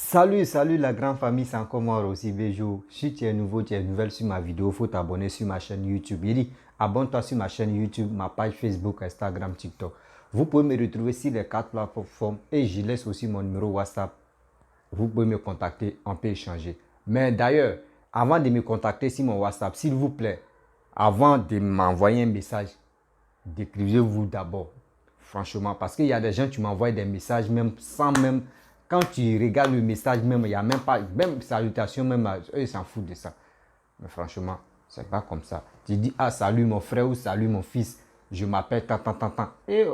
Salut la grande famille, c'est encore moi aussi Béjo. Si tu es nouveau, tu es nouvelle sur ma vidéo, il faut t'abonner sur ma chaîne YouTube. Il dit, abonne-toi sur ma chaîne YouTube, ma page Facebook, Instagram, TikTok. Vous pouvez me retrouver sur les 4 plateformes et je laisse aussi mon numéro WhatsApp. Vous pouvez me contacter, on peut échanger. Mais d'ailleurs, avant de me contacter sur mon WhatsApp, s'il vous plaît, avant de m'envoyer un message, décrivez-vous d'abord. Franchement, parce qu'il y a des gens qui m'envoient des messages même sans même... Quand tu regardes le message même, il n'y a même pas... Même salutation, même eux, ils s'en foutent de ça. Mais franchement, c'est pas comme ça. Tu dis, ah, salut mon frère ou salut mon fils. Je m'appelle tant. Et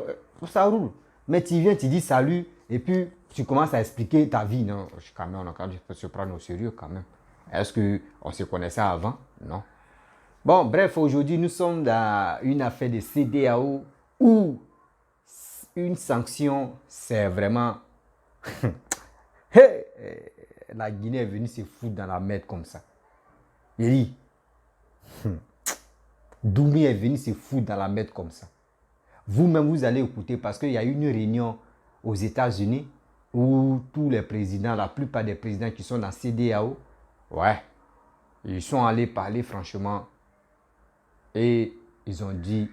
ça roule. Mais tu viens, tu dis salut, et puis tu commences à expliquer ta vie. Non, quand même, on peut se prendre au sérieux quand même. Est-ce qu'on se connaissait avant? Non. Bon, bref, aujourd'hui, nous sommes dans une affaire de CEDEAO où une sanction, c'est vraiment... Hey, la Guinée est venue se foutre dans la merde comme ça. Il dit, Doumi est venu se foutre dans la merde comme ça. Vous-même, vous allez écouter parce qu'il y a eu une réunion aux États-Unis où tous les présidents, la plupart des présidents qui sont dans CEDEAO, ouais, ils sont allés parler franchement et ils ont dit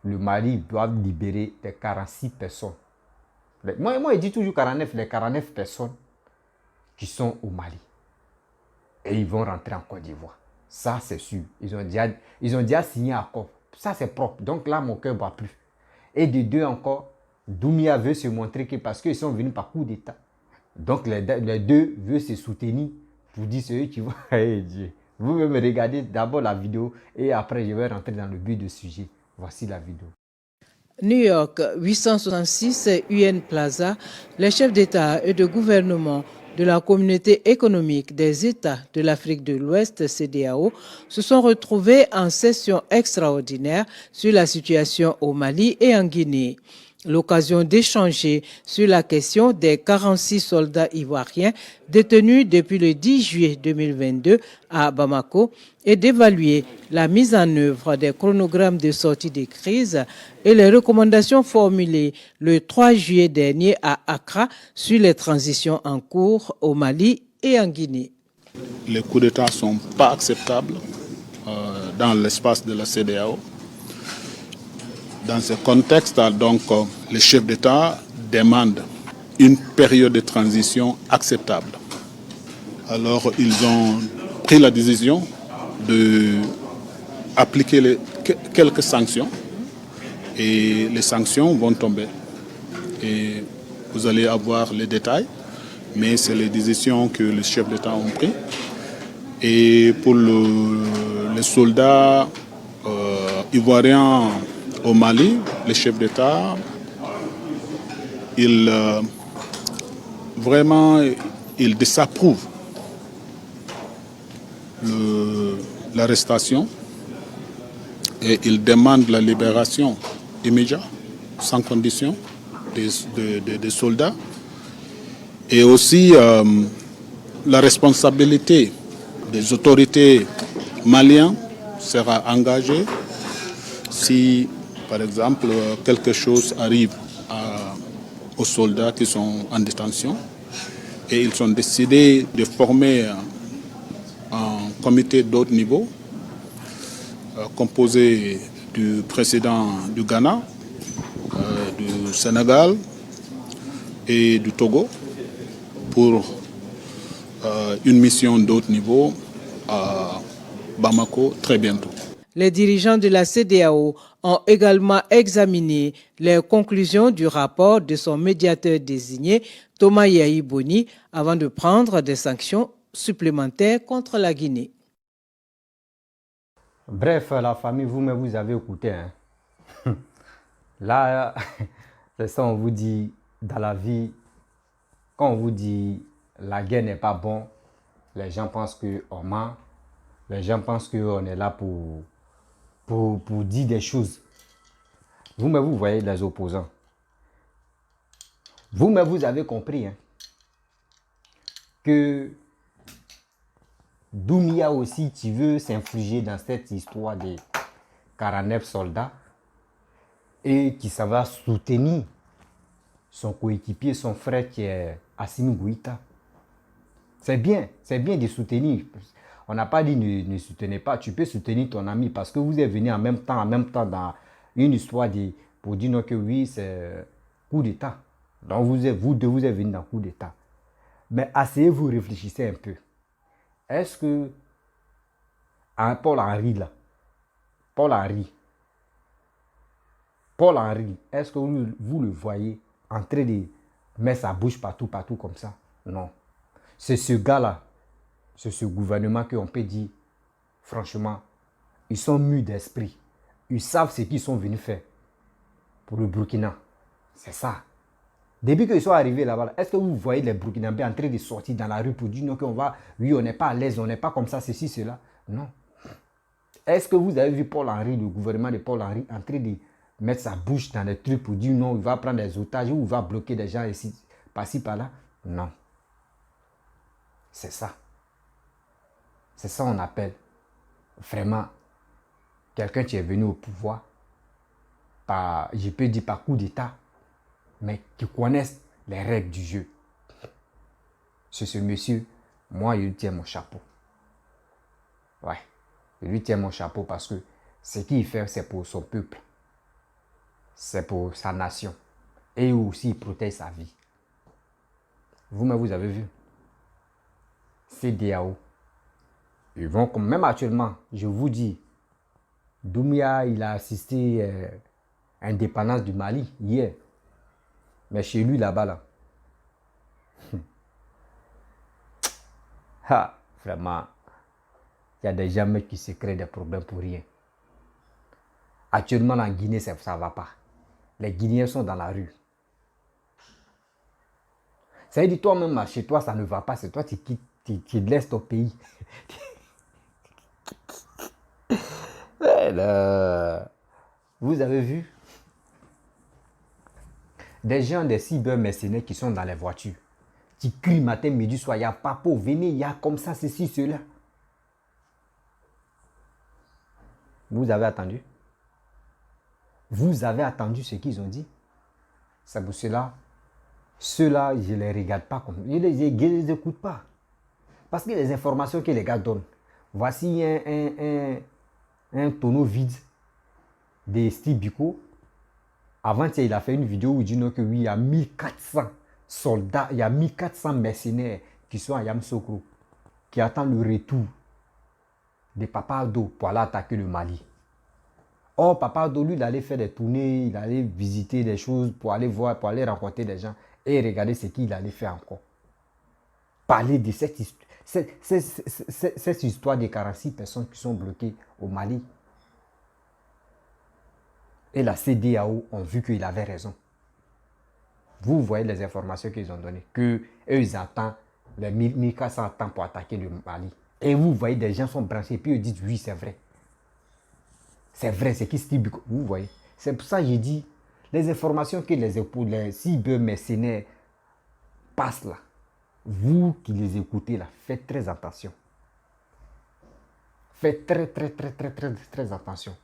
le Mali doit libérer les 46 personnes. Moi, je dis toujours 49, les 49 personnes qui sont au Mali. Et ils vont rentrer en Côte d'Ivoire. Ça, c'est sûr. Ils ont déjà signé un accord. Ça, c'est propre. Donc là, mon cœur ne bat plus. Et de deux encore, Doumbia veut se montrer que parce qu'ils sont venus par coup d'État. Donc les deux veulent se soutenir pour dire ce qui vont. Hey, Dieu. Vous pouvez me regarder d'abord la vidéo et après je vais rentrer dans le but du sujet. Voici la vidéo. New York, 866 UN Plaza, les chefs d'État et de gouvernement de la Communauté économique des États de l'Afrique de l'Ouest, CEDEAO, se sont retrouvés en session extraordinaire sur la situation au Mali et en Guinée. L'occasion d'échanger sur la question des 46 soldats ivoiriens détenus depuis le 10 juillet 2022 à Bamako et d'évaluer la mise en œuvre des chronogrammes de sortie des crises et les recommandations formulées le 3 juillet dernier à Accra sur les transitions en cours au Mali et en Guinée. Les coups d'État ne sont pas acceptables dans l'espace de la CEDEAO. Dans ce contexte, donc, les chefs d'État demandent une période de transition acceptable. Alors, ils ont pris la décision d'appliquer quelques sanctions et les sanctions vont tomber. Et vous allez avoir les détails, mais c'est les décisions que les chefs d'État ont prises. Et pour les soldats ivoiriens au Mali, les chefs d'État, vraiment, ils désapprouvent l'arrestation et ils demandent la libération immédiate, sans condition, des soldats. Et aussi la responsabilité des autorités maliennes sera engagée si, par exemple, quelque chose arrive aux soldats qui sont en détention. Et ils ont décidé de former un comité d'autre niveau composé du président du Ghana, du Sénégal et du Togo pour une mission d'autre niveau à Bamako très bientôt. Les dirigeants de la CEDEAO ont également examiné les conclusions du rapport de son médiateur désigné, Thomas Yahi Boni, avant de prendre des sanctions supplémentaires contre la Guinée. Bref, la famille, vous-même, vous avez écouté. Hein. Là, c'est ça, on vous dit, dans la vie, quand on vous dit la guerre n'est pas bon, les gens pensent qu'on ment. Les gens pensent qu'on est là pour dire des choses. Vous-même, vous voyez les opposants. Vous-même, vous avez compris hein, que Doumbia aussi, tu veux s'infliger dans cette histoire de 49 soldats et qui ça va soutenir son coéquipier, son frère qui est Assimi Goïta. C'est bien de soutenir. On n'a pas dit ne soutenez pas. Tu peux soutenir ton ami parce que vous êtes venus en même temps dans une histoire pour dire non que oui, c'est coup d'État. Donc vous deux, vous êtes venus dans coup d'État. Mais asseyez-vous, réfléchissez un peu. Est-ce que Paul Henry là, Paul Henry, est-ce que vous le voyez en train de mettre sa bouche partout comme ça? Non. C'est ce gars-là, c'est ce gouvernement qu'on peut dire, franchement, ils sont mûrs d'esprit. Ils savent ce qu'ils sont venus faire pour le Burkina. C'est ça. Depuis qu'ils sont arrivés là-bas, est-ce que vous voyez les Burkinabés en train de sortir dans la rue pour dire non, oui, on n'est pas à l'aise, on n'est pas comme ça, ceci, cela? Non. Est-ce que vous avez vu Paul Henry, le gouvernement de Paul Henry, en train de mettre sa bouche dans les trucs pour dire non, il va prendre des otages ou il va bloquer des gens ici, par-ci, par-là? Non. C'est ça. C'est ça qu'on appelle vraiment quelqu'un qui est venu au pouvoir je peux dire par coup d'État, mais qui connaissent les règles du jeu. C'est ce monsieur, moi, je lui tiens mon chapeau. Ouais, je lui tiens mon chapeau parce que ce qu'il fait, c'est pour son peuple. C'est pour sa nation. Et aussi, il protège sa vie. Vous-même, vous avez vu. CEDEAO. Ils vont, même actuellement, je vous dis, Doumbouya, il a assisté à l'indépendance du Mali hier. Mais chez lui, là-bas, là. Vraiment, il y a des gens qui se créent des problèmes pour rien. Actuellement, en Guinée, ça ne va pas. Les Guinéens sont dans la rue. Ça veut dire, toi-même, chez toi, ça ne va pas. C'est toi qui laisses ton pays. Vous avez vu des gens, des cybermercenaires qui sont dans les voitures, qui crient matin, midi, soir, il y a papo, venez, il y a comme ça, ceci, cela. Vous avez attendu? Vous avez attendu ce qu'ils ont dit? C'est pour cela, ceux-là, je ne les regarde pas comme je ne les écoute pas. Parce que les informations que les gars donnent, voici un tonneau vide de Steve Biko. Avant, il a fait une vidéo où il dit non, que oui, il y a 1400 soldats, il y a 1400 mercenaires qui sont à Yamoussoukro, qui attendent le retour de Papa Ado pour aller attaquer le Mali. Or, Papa Ado, lui, il allait faire des tournées, il allait visiter des choses pour aller voir, pour aller rencontrer des gens et regarder ce qu'il allait faire encore. Parler de cette histoire de 46 personnes qui sont bloquées au Mali. Et la CEDEAO ont vu qu'il avait raison. Vous voyez les informations qu'ils ont données, qu'eux, ils attendent, les 1400 attendent pour attaquer le Mali. Et vous voyez, des gens sont branchés, puis ils disent, oui, c'est vrai. C'est vrai, c'est qui Steve Biko. Vous voyez. C'est pour ça que j'ai dit, les informations que les cybermercenaires passent là, vous qui les écoutez là, faites très attention. Faites très attention.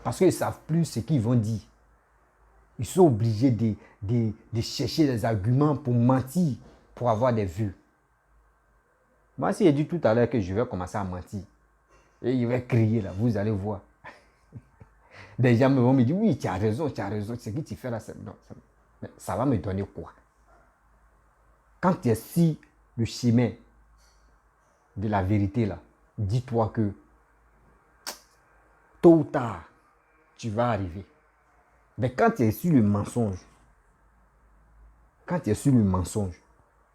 Parce qu'ils ne savent plus ce qu'ils vont dire. Ils sont obligés de chercher des arguments pour mentir, pour avoir des vues. Moi, si j'ai dit tout à l'heure que je vais commencer à mentir, et il va crier là, vous allez voir. Des gens vont me dire, oui, tu as raison, ce que tu fais là, ça va me donner quoi? Quand tu es sur le chemin de la vérité là, dis-toi que tôt ou tard, tu vas arriver. Mais quand tu es sur le mensonge,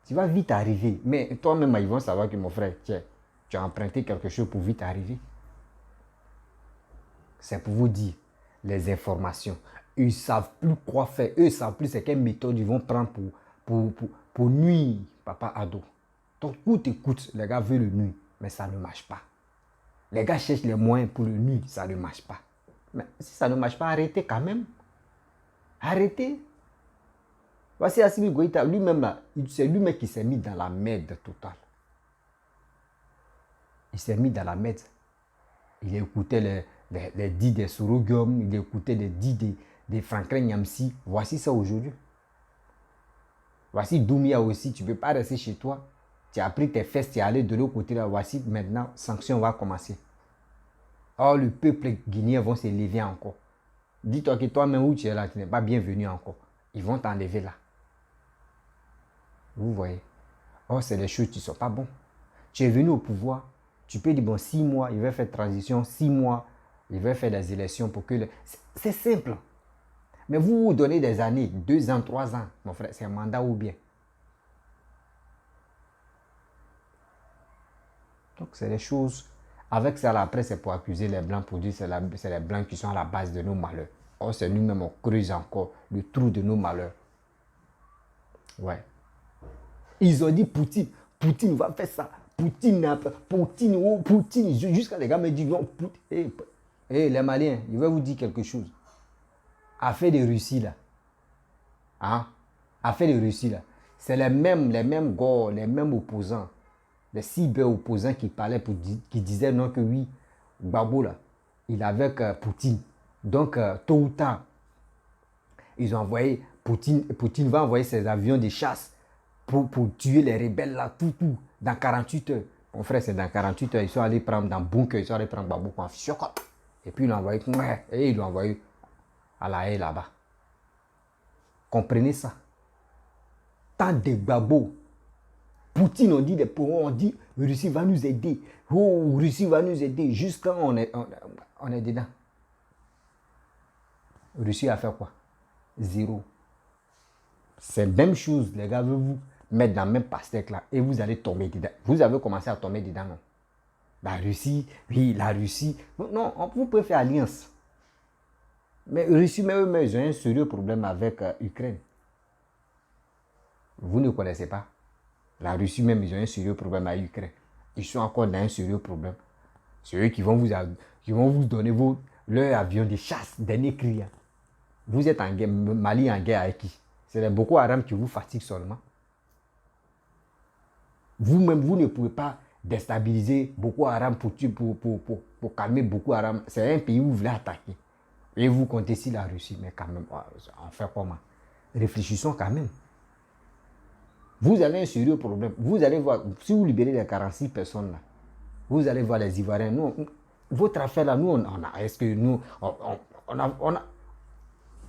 tu vas vite arriver. Mais toi-même, ils vont savoir que mon frère, tiens, tu as emprunté quelque chose pour vite arriver. C'est pour vous dire les informations. Ils ne savent plus quoi faire. Eux ne savent plus c'est quelle méthode ils vont prendre pour nuire Papa Ado. Donc, écoute, les gars veulent le nuire, mais ça ne marche pas. Les gars cherchent les moyens pour le nuire, ça ne marche pas. Mais si ça ne marche pas, arrêtez quand même. Arrêtez. Voici Assimi Goïta, lui-même là, c'est lui-même qui s'est mis dans la merde totale. Il s'est mis dans la merde. Il écoutait les dits des Sorogium, il écoutait les dits des Franklin Nyamsi. Voici ça aujourd'hui. Voici Doumbia aussi. Tu ne peux pas rester chez toi. Tu as pris tes fesses, tu es allé de l'autre côté là. Voici maintenant, sanction va commencer. Or, le peuple guinéen va se lever encore. Dis-toi que toi-même où tu es là, tu n'es pas bienvenu encore. Ils vont t'enlever là. Vous voyez. Or, c'est des choses qui ne sont pas bonnes. Tu es venu au pouvoir. Tu peux dire, bon, 6 mois, il va faire transition. 6 mois, il va faire des élections pour que... C'est simple. Mais vous vous donnez des années, 2 ans, 3 ans. Mon frère, c'est un mandat ou bien. Donc, c'est des choses... Avec ça, là, après, c'est pour accuser les Blancs, pour dire que c'est les Blancs qui sont à la base de nos malheurs. Or, c'est nous-mêmes, on creuse encore le trou de nos malheurs. Ouais. Ils ont dit Poutine. Poutine va faire ça. Poutine, jusqu'à les gars me disent non, Poutine. Les Maliens, je vais vous dire quelque chose. Affaire de Russie, là. Hein? Affaire de Russie, là. C'est les mêmes gars, les mêmes opposants. Les cyber-opposants qui parlaient, qui disaient non que oui, Gbagbo là, il est avec Poutine. Donc, tôt ou tard, ils ont envoyé, Poutine va envoyer ses avions de chasse pour tuer les rebelles là, tout, dans 48 heures. Mon frère, c'est dans 48 heures, ils sont allés prendre dans le bunker, ils sont allés prendre Gbagbo en choc. Et puis, ils l'ont envoyé, et ils l'ont envoyé à la haie là-bas. Comprenez ça. Tant de Gbagbo. Poutine, on dit, Russie va nous aider. Oh, Russie va nous aider. Jusqu'à on est dedans. Russie a fait quoi? 0. C'est la même chose, les gars, veulent vous mettre dans le même pastèque là et vous allez tomber dedans. Vous avez commencé à tomber dedans, non? La Russie, oui, la Russie. Non, vous pouvez faire alliance. Mais Russie, mais eux, ils ont un sérieux problème avec l'Ukraine. Vous ne connaissez pas? La Russie même, ils ont un sérieux problème avec l'Ukraine. Ils sont encore dans un sérieux problème. C'est eux qui vont vous donner leur avion de chasse, dernier cri. Vous êtes en guerre, Mali en guerre avec qui? C'est les Boko Haram qui vous fatiguent seulement. Vous-même, vous ne pouvez pas déstabiliser Boko Haram pour calmer Boko Haram. C'est un pays où vous voulez attaquer. Et vous comptez sur la Russie. Mais quand même, on fait comment? Réfléchissons quand même. Vous avez un sérieux problème. Vous allez voir, si vous libérez les 46 personnes là, vous allez voir les Ivoiriens. Nous, votre affaire là, nous, est-ce que nous, on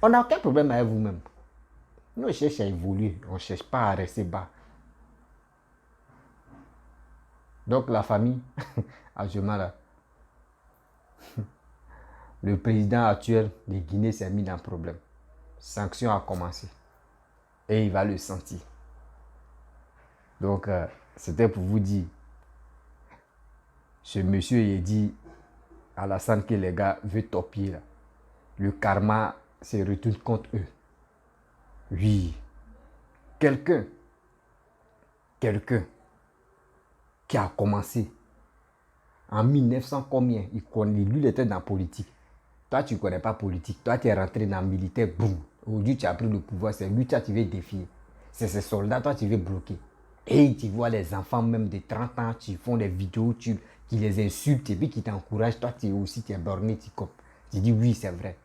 n'a aucun problème avec vous-même. Nous, on cherche à évoluer. On ne cherche pas à rester bas. Donc, la famille, actuellement là, le président actuel de Guinée s'est mis dans le problème. Sanction a commencé. Et il va le sentir. Donc, c'était pour vous dire, ce monsieur, il dit à Alassane que les gars veulent topier là. Le karma se retourne contre eux. Oui. Quelqu'un qui a commencé en 1900 combien, lui, il était dans la politique. Toi, tu ne connais pas politique. Toi, tu es rentré dans le militaire, boum. Aujourd'hui, tu as pris le pouvoir. C'est lui, toi, tu veux défier. C'est ces soldats, toi, tu veux bloquer. Et tu vois les enfants même de 30 ans, qui font des vidéos, qui les insultent et puis qui t'encouragent. Toi, tu es borné, tu dis oui, c'est vrai.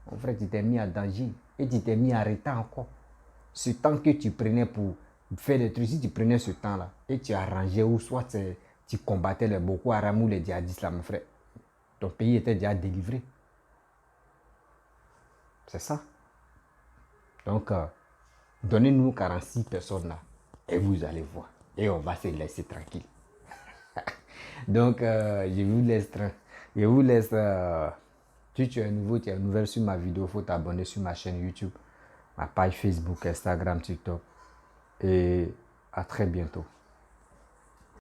Mon frère, tu t'es mis en danger et tu t'es mis en retard encore. Ce temps que tu prenais pour faire des trucs, si tu prenais ce temps-là et tu arrangeais ou soit tu combattais les Boko Haram ou les djihadistes là, mon frère, ton pays était déjà délivré. C'est ça. Donc, donnez-nous 46 personnes là. Et vous allez voir. Et on va se laisser tranquille. Donc, je vous laisse. Si tu es nouveau, tu es nouvelle sur ma vidéo, il faut t'abonner sur ma chaîne YouTube, ma page Facebook, Instagram, TikTok. Et à très bientôt.